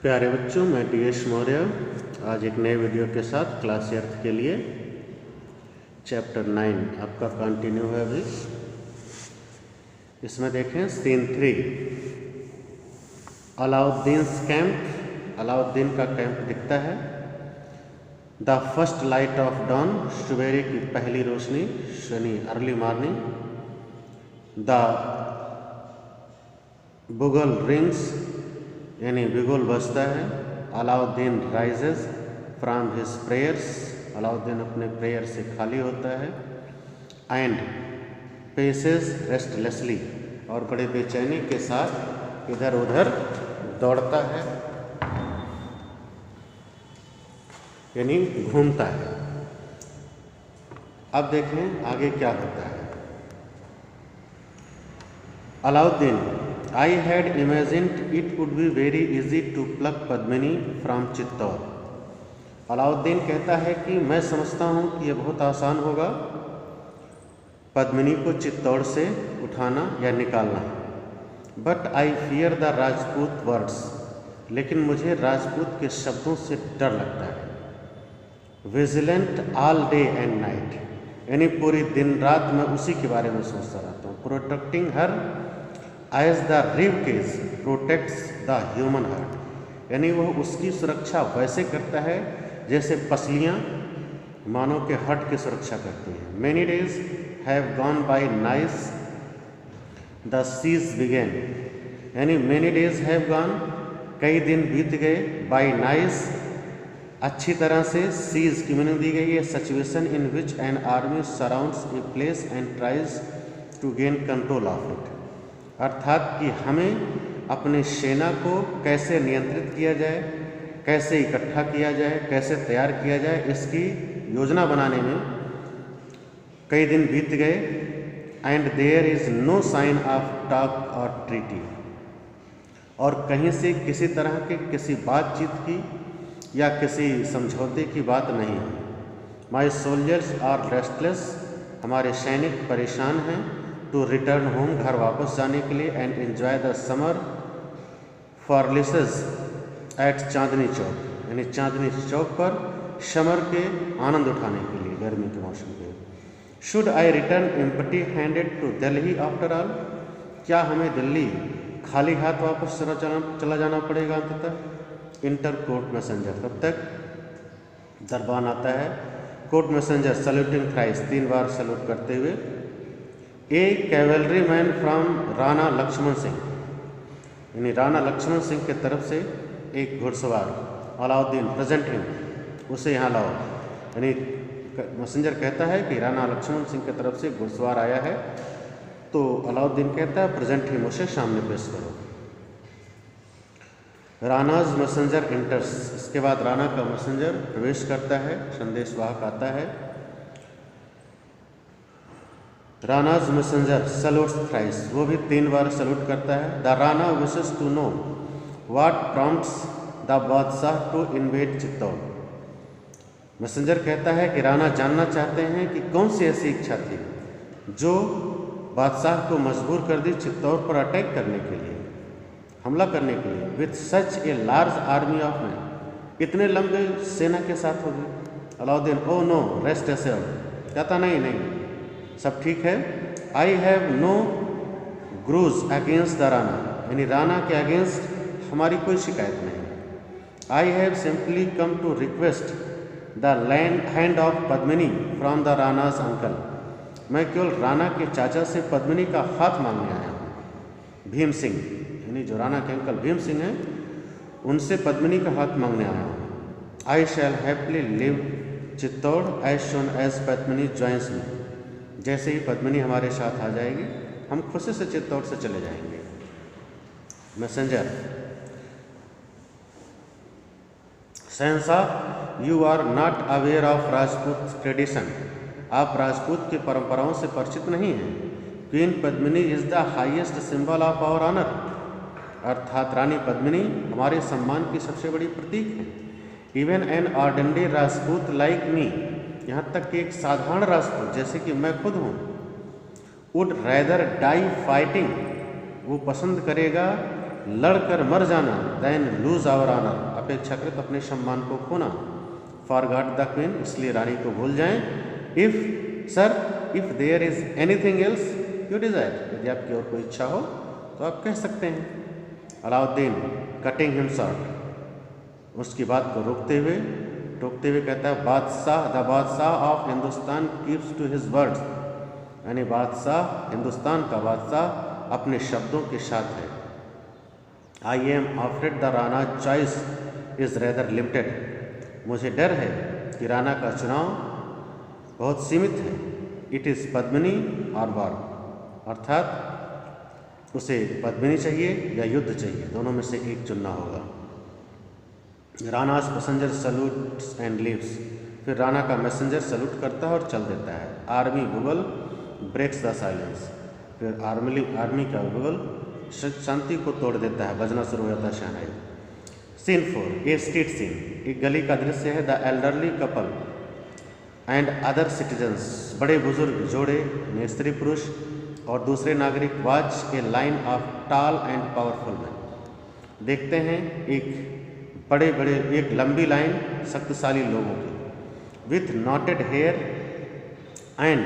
प्यारे बच्चों, मैं DS मौर्य आज एक नए वीडियो के साथ क्लास अर्थ के लिए चैप्टर 9 आपका कंटिन्यू है। अभी इसमें देखें सीन 3 अलाउद्दीन्स कैंप। अलाउद्दीन का कैंप दिखता है। The first light of dawn, सवेरे की पहली रोशनी, sunny early morning. The bugle rings, यानी बिगुल बजता है। Alauddin rises from his prayers, Alauddin अपने प्रेयर से खाली होता है। एंड पेसेस रेस्टलेसली, और बड़े बेचैनी के साथ इधर उधर दौड़ता है, यानी घूमता है। अब देखें आगे क्या होता है। Alauddin, I had imagined it would be very easy to pluck Padmini from Chittor. Alauddin कहता है कि मैं समझता हूँ कि यह बहुत आसान होगा पद्मिनी को चित्तौड़ से उठाना या निकालना। But I fear the Rajput words, लेकिन मुझे राजपूत के शब्दों से डर लगता है। Vigilant all day and night, यानी पूरी दिन रात मैं उसी के बारे में सोचता रहता हूँ। Protecting her as the rib cage protects the human heart, यानी वह उसकी सुरक्षा वैसे करता है जैसे पसलियाँ मानव के हार्ट की सुरक्षा करती हैं। Many days have gone by since the seas began, यानी मैनी डेज हैव गॉन, कई दिन बीत गए, बाय नाइस अच्छी तरह से, सीज की मीनिंग दी गई है situation in which an army surrounds a place and tries to gain control of it, अर्थात कि हमें अपनी सेना को कैसे नियंत्रित किया जाए, कैसे इकट्ठा किया जाए, कैसे तैयार किया जाए, इसकी योजना बनाने में कई दिन बीत गए। And there is no sign of talk और ट्रीटी, और कहीं से किसी तरह के किसी बातचीत की या किसी समझौते की बात नहीं है। माई सोल्जर्स आर रेस्टलेस, हमारे सैनिक परेशान हैं। टू रिटर्न होम, घर वापस जाने के लिए। And enjoy the summer frolics at Chandni Chowk, यानी चांदनी चौक पर समर के आनंद उठाने के लिए गर्मी के मौसम के। Should I return empty handed to Delhi after all, क्या हमें दिल्ली खाली हाथ वापस चला जाना पड़ेगा अंततः। इंटर कोर्ट मैसेंजर, तब तक दरबान आता है। कोर्ट मैसेंजर सल्यूटिंग थ्राइस, 3 बार सल्यूट करते हुए। A cavalry man from Rana Lakshman Singh, यानी राणा लक्ष्मण सिंह के तरफ से एक घुड़सवार। अलाउद्दीन प्रेजेंट हिम, उसे यहाँ लाओ, यानी मैसेंजर कहता है कि राणा लक्ष्मण सिंह के तरफ से घुड़सवार आया है, तो अलाउद्दीन कहता है प्रेजेंट हिम, उसे सामने पेश करो। रानाज मैसेंजर एंटर्स, इसके बाद राणा का मैसेंजर प्रवेश करता है, संदेशवाहक आता है। रानाज मैसेंजर सल्यूट्स थ्राइस, वो भी 3 बार सल्यूट करता है। The Rana wishes to know what prompts the Badshah to invade Chittor, messenger कहता है कि राणा जानना चाहते हैं कि कौन सी ऐसी इच्छा थी जो बादशाह को मजबूर कर दी चित्तौड़ पर अटैक करने के लिए, हमला करने के लिए। With such a large army of men, इतने लंबे सेना के साथ होगी। Alauddin, oh no rest assured, कहता नहीं, सब ठीक है। I have no grudge against the Rana, यानी राणा के अगेंस्ट हमारी कोई शिकायत नहीं। I have simply come to request the hand of Padmini from the Rana's uncle, मैं केवल राणा के चाचा से पद्मिनी का हाथ मांगने आया हूँ। भीम सिंह, यानी जो राणा के अंकल भीम सिंह हैं, उनसे पद्मिनी का हाथ मांगने आया हूँ। आई शैल happily live Chittor as soon as Padmini joins मी, जैसे ही पद्मिनी हमारे साथ आ जाएगी हम खुशी से चित्तौड़ से चले जाएंगे। Messenger, Shahenshah, you are not aware of Rajput tradition, आप राजपूत की परंपराओं से परिचित नहीं हैं। Queen Padmini is the highest symbol of our honour, अर्थात रानी पद्मिनी हमारे सम्मान की सबसे बड़ी प्रतीक है। Even an ordinary Rajput like me, यहाँ तक कि एक साधारण राजपूत जैसे कि मैं खुद हूँ, वुड रैदर डाई फाइटिंग, वो पसंद करेगा लड़कर मर जाना, देन लूज आवर ऑनर, अपेक्षाकृत अपने सम्मान को खोना, फॉरगॉट द क्वीन, इसलिए रानी को भूल जाएं, if sir if there is anything else you desire, यदि आपकी और कोई इच्छा हो तो आप कह सकते हैं। अलाउद्दीन कटिंग हिम शॉर्ट, उसकी बात को टोकते हुए कहता है, the Badshah of Hindustan keeps to his words, यानी बादशाह, हिंदुस्तान का बादशाह अपने शब्दों के साथ है। I am Offred the Rana choice is rather limited, मुझे डर है कि राना का चुनाव बहुत सीमित है। इट इज़ पद्मिनी और वॉर, अर्थात उसे पद्मिनी चाहिए या युद्ध चाहिए, दोनों में से एक चुनना होगा। Rana's passenger salutes and leaves, फिर राना का मैसेंजर सल्यूट करता है और चल देता है। Army bugle breaks the silence, फिर आर्मी का बुगल शांति को तोड़ देता है, बजना शुरू हो जाता है shehnai. Scene 4 a street scene, एक गली का दृश्य है। The elderly couple and other citizens, बड़े बुजुर्ग जोड़े में स्त्री पुरुष और दूसरे नागरिक, watch a line of tall and powerful men, देखते हैं एक लंबी लाइन शक्तिशाली लोगों की, with knotted hair and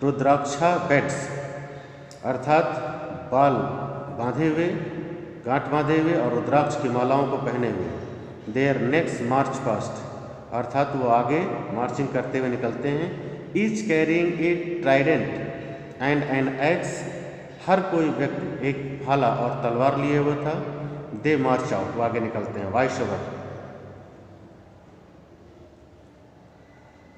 rudraksha beads, अर्थात बाल बांधे हुए, गांठ बांधे हुए और रुद्राक्ष की मालाओं को पहने हुए। देयर नेक्स्ट मार्च पास्ट, अर्थात वो आगे मार्चिंग करते हुए निकलते हैं। Each carrying a trident and an axe, हर कोई व्यक्ति एक भाला और तलवार लिए हुआ था। दे मार्च आउट, वो आगे निकलते हैं। वॉइस ओवर,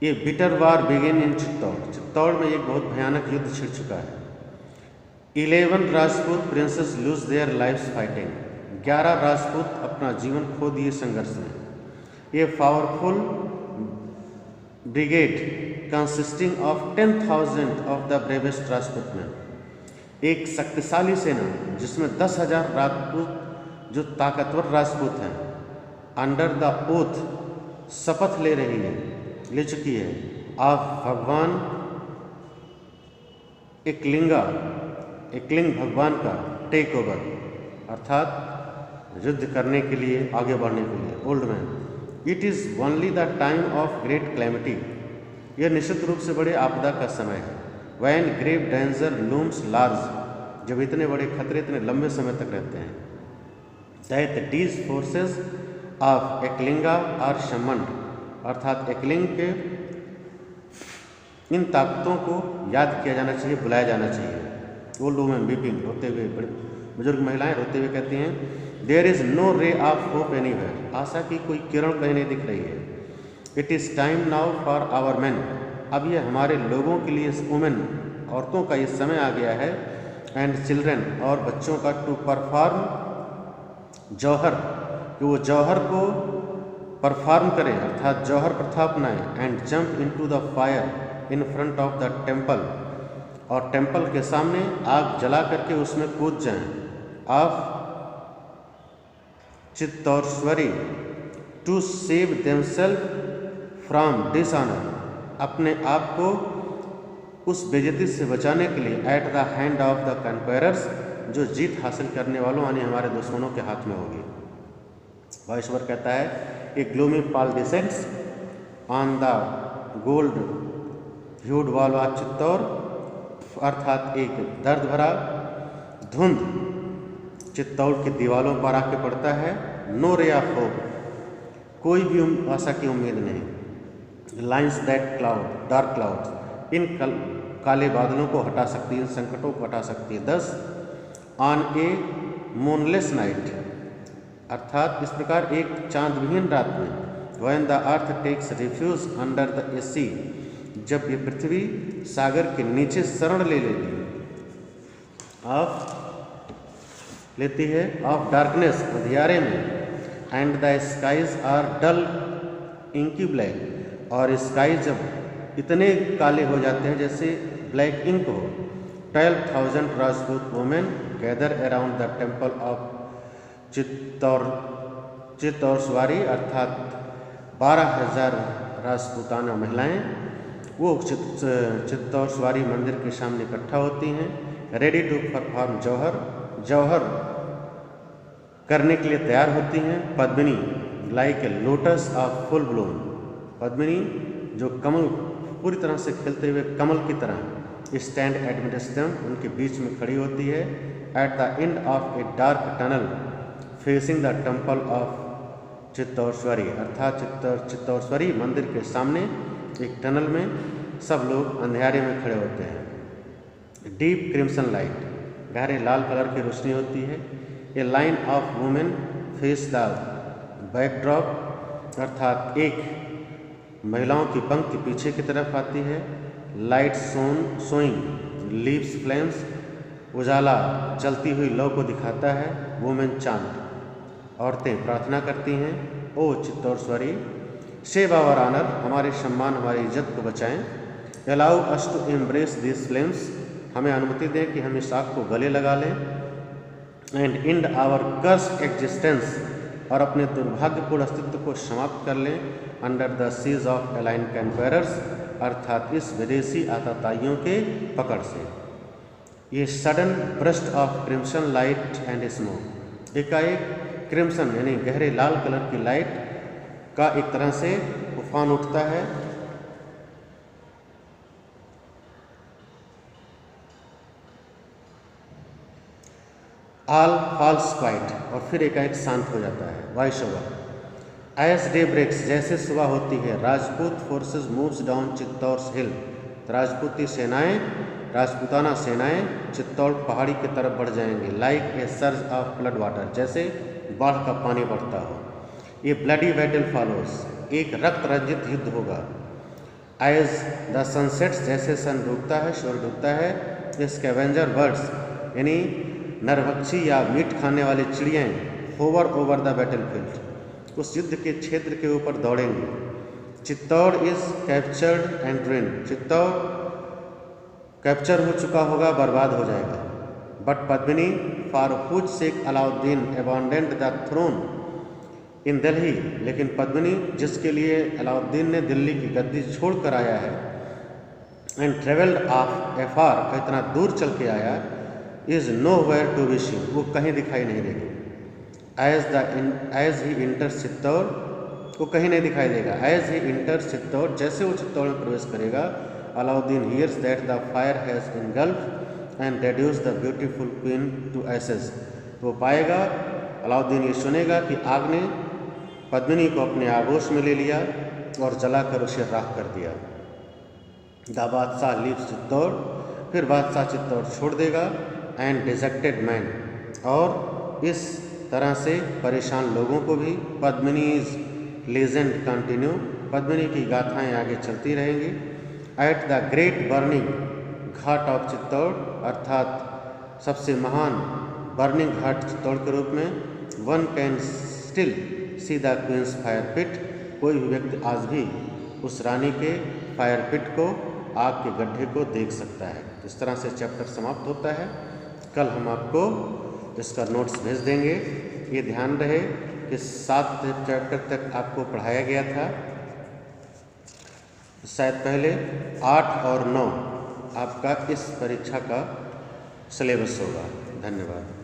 ये bitter war begin in Chittor, Chittor में एक बहुत भयानक युद्ध छिड़ चुका है। 11 Rajput princess lose their lives fighting, 11 Rajput अपना जीवन खो दिए संघर्ष में। ये powerful brigade consisting of 10,000 of the bravest Rajput man, एक शक्तिशाली सेना जिसमें 10,000 राजपूत जो ताकतवर राजपूत हैं, अंडर द ओथ, शपथ ले चुकी है, ऑफ भगवान एकलिंग भगवान का टेक ओवर, अर्थात युद्ध करने के लिए, आगे बढ़ने के लिए। Old man, it is only the time of great calamity, यह निश्चित रूप से बड़े आपदा का समय है। When grave danger looms large, जब इतने बड़े खतरे इतने लंबे समय तक रहते हैं। That these forces of Eklinga are summoned, अर्थात एकलिंग के इन ताकतों को याद किया जाना चाहिए, बुलाया जाना चाहिए। ओल्ड वुमेन वीपिंग, रोते हुए, बुजुर्ग महिलाएं रोते हुए कहती हैं, there is no ray of hope anywhere, आशा की कोई किरण कहीं नहीं दिख रही है। It is time now for our men, अब यह हमारे लोगों के लिए, वुमेन, औरतों का ये समय आ गया है, एंड चिल्ड्रन, और बच्चों का, टू परफॉर्म जौहर, कि वो जौहर को परफॉर्म करें, अर्थात जौहर प्रथा अपनाएं। And jump into the fire in front of the temple, और टेम्पल के सामने आग जला करके उसमें कूद जाएं। Of Chittoreshwari, to save themselves from dishonour, अपने आप को उस बेइज्जती से बचाने के लिए। At the hand of the conquerors, जो जीत हासिल करने वालों यानी हमारे दुश्मनों के हाथ में होगी। वॉइस ओवर कहता है, a gloomy pall descends on the gold hued wall of Chittor, अर्थात एक दर्द भरा धुंध चित्तौड़ की दीवारों पर आके पड़ता है। नो रे ऑफ होप, कोई भी आशा की उम्मीद नहीं। Lines that cloud dark clouds, इन काले बादलों को हटा सकती है, इन संकटों को हटा सकती है। 10 ऑन ए मूनलेस नाइट, अर्थात इस प्रकार एक चांदविहीन रात में। When the earth takes refuge under the a sea, जब ये पृथ्वी सागर के नीचे शरण ले लेती है। ऑफ डार्कनेस, अंधियारे में। And the skies are dull inky black, और स्काई जब इतने काले हो जाते हैं जैसे ब्लैक इंक हो। 12,000 Rajput women gather around the temple of Chittoreshwari, अर्थात 12,000 राजपूताना महिलाएं वो चित्तौड़श्वरी मंदिर के सामने इकट्ठा होती हैं। रेडी टू परफॉर्म जौहर, जौहर करने के लिए तैयार होती हैं। Padmini like a lotus of full Bloom, Padmini जो कमल पूरी तरह से खिलते हुए कमल की तरह स्टैंड एट मिडस्ट देम, उनके बीच में खड़ी होती है। At the end of a dark tunnel facing the temple of Chittoreshwari, अर्थात चित्तौड़श्वरी मंदिर के सामने एक टनल में सब लोग अंधेरे में खड़े होते हैं। डीप क्रिम्सन लाइट, गहरे लाल कलर की रोशनी होती है। A line of women face the backdrop, अर्थात एक महिलाओं की पंक्ति पीछे की तरफ आती है। लाइट शोइंग लीव्स फ्लेम्स, उजाला चलती हुई लौ को दिखाता है। वुमेन चांट, औरतें प्रार्थना करती हैं। Oh Chittoreshwari save our honour, हमारे सम्मान हमारी इज्जत को बचाएं। Allow us to embrace this flames, हमें अनुमति दें कि हम इस आग को गले लगा लें। And end our cursed existence, और अपने दुर्भाग्यपूर्ण अस्तित्व को समाप्त कर लें। Under the siege of alien conquerors, अर्थात इस विदेशी आतताइयों के पकड़ से। ये sudden burst of crimson light and smoke, एकाएक क्रिम्सन यानी गहरे लाल कलर की लाइट का एक तरह से तूफान उठता है। ऑल फॉल्स क्वाइट, और फिर एकाएक शांत हो जाता है। Voice over. As day breaks, जैसे सुबह होती है। Rajput forces moves down Chittor hill, राजपूती सेनाएं, राजपूताना सेनाएं चित्तौड़ पहाड़ी की तरफ बढ़ जाएंगे। Like a surge of flood water, जैसे बाढ़ का पानी बढ़ता हो। ये ब्लडी बैटल फॉलोज, एक रक्त रंजित युद्ध होगा। एज द सनसेट्स, जैसे सन डूबता है, सूर्य डूबता है। स्कैवेंजर बर्ड्स यानी नरभक्षी या मीट खाने वाले चिड़ियाएँ hover over the battle field, उस युद्ध के क्षेत्र के ऊपर दौड़ेंगे। Chittor is captured and drained, Chittor capture हो चुका होगा, बर्बाद हो जाएगा। But Padmini for whose sake Alauddin abandoned the throne in Delhi, लेकिन पद्मिनी जिसके लिए अलाउद्दीन ने दिल्ली की गद्दी छोड़ कर आया है। एंड ट्रेवल्ड ऑफ एफार, इतना दूर चल के आया। Is nowhere to be seen, वो कहीं दिखाई नहीं देगी। एज ही इंटर्स चित्तौड़, वो कहीं नहीं दिखाई देगा। एज ही इंटर्स चित्तौड़, जैसे वो चित्तौड़ में प्रवेश करेगा। Alauddin hears that the fire has engulf and reduce the beautiful queen to ashes, वो पाएगा, अलाउद्दीन ये सुनेगा कि आग ने पद्मिनी को अपने आगोश में ले लिया और जलाकर उसे राख कर दिया। द बादशाह लीव्स चित्तौड़, फिर बादशाह चित्तौड़ छोड़ देगा। एंड डिजेक्टेड मैन, और इस तरह से परेशान लोगों को भी। पद्मिनीज लेजेंड कंटिन्यू, पद्मिनी की गाथाएं आगे चलती रहेंगी। At the great burning ghat of Chittor, अर्थात सबसे महान बर्निंग घाट चित्तौड़ के रूप में। One can still see the queen's fire pit, कोई भी व्यक्ति आज भी उस रानी के फायर पिट को, आग के गड्ढे को देख सकता है। इस तरह से चैप्टर समाप्त होता है। कल हम आपको इसका नोट्स भेज देंगे। ये ध्यान रहे कि 7 चैप्टर तक आपको पढ़ाया गया था, शायद पहले 8 और 9 आपका इस परीक्षा का सिलेबस होगा। धन्यवाद।